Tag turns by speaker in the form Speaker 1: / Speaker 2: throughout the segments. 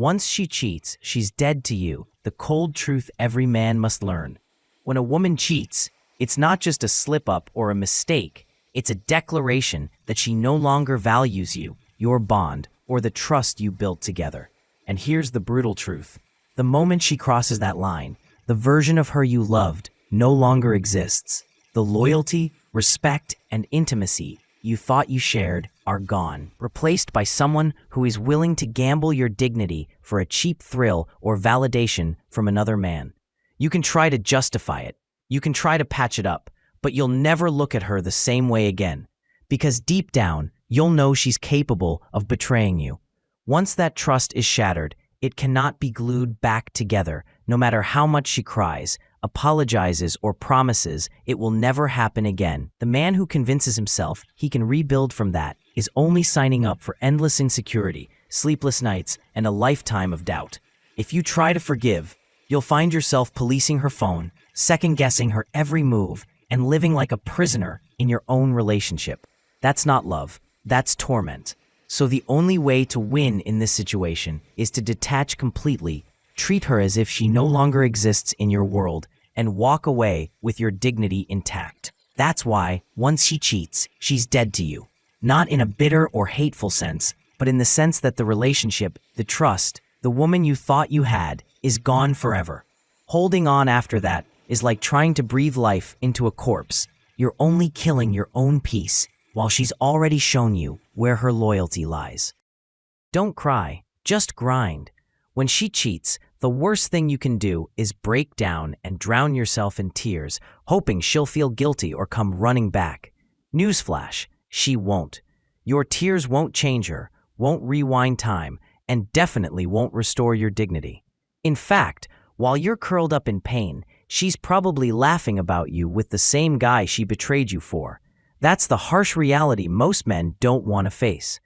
Speaker 1: Once she cheats, she's dead to you, the cold truth every man must learn. When a woman cheats, it's not just a slip-up or a mistake. It's a declaration that she no longer values you, your bond, or the trust you built together. And here's the brutal truth. The moment she crosses that line, the version of her you loved no longer exists. The loyalty, respect, and intimacy you thought you shared are gone, replaced by someone who is willing to gamble your dignity for a cheap thrill or validation from another man. You can try to justify it. You can try to patch it up, but you'll never look at her the same way again, because deep down, you'll know she's capable of betraying you. Once that trust is shattered, it cannot be glued back together, no matter how much she cries, apologizes, or promises it will never happen again. The man who convinces himself he can rebuild from that is only signing up for endless insecurity, sleepless nights, and a lifetime of doubt. If you try to forgive, you'll find yourself policing her phone, second-guessing her every move, and living like a prisoner in your own relationship. That's not love, that's torment. So the only way to win in this situation is to detach completely, treat her as if she no longer exists in your world, and walk away with your dignity intact. That's why, once she cheats, she's dead to you. Not in a bitter or hateful sense, but in the sense that the relationship, the trust, the woman you thought you had, is gone forever. Holding on after that is like trying to breathe life into a corpse. You're only killing your own peace, while she's already shown you where her loyalty lies. Don't cry, just grind. When she cheats, the worst thing you can do is break down and drown yourself in tears, hoping she'll feel guilty or come running back. Newsflash, she won't. Your tears won't change her, won't rewind time, and definitely won't restore your dignity. In fact, while you're curled up in pain, she's probably laughing about you with the same guy she betrayed you for. That's the harsh reality most men don't want to face.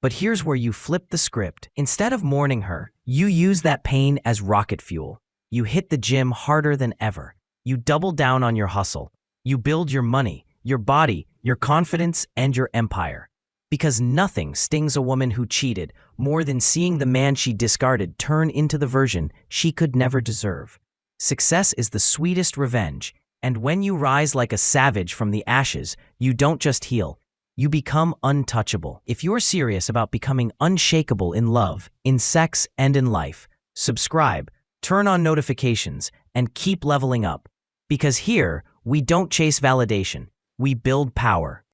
Speaker 1: But here's where you flip the script. Instead of mourning her, you use that pain as rocket fuel. You hit the gym harder than ever. You double down on your hustle. You build your money, your body, your confidence, and your empire. Because nothing stings a woman who cheated more than seeing the man she discarded turn into the version she could never deserve. Success is the sweetest revenge, and when you rise like a savage from the ashes, you don't just heal, you become untouchable. If you're serious about becoming unshakable in love, in sex, and in life, subscribe, turn on notifications, and keep leveling up. Because here, we don't chase validation, we build power.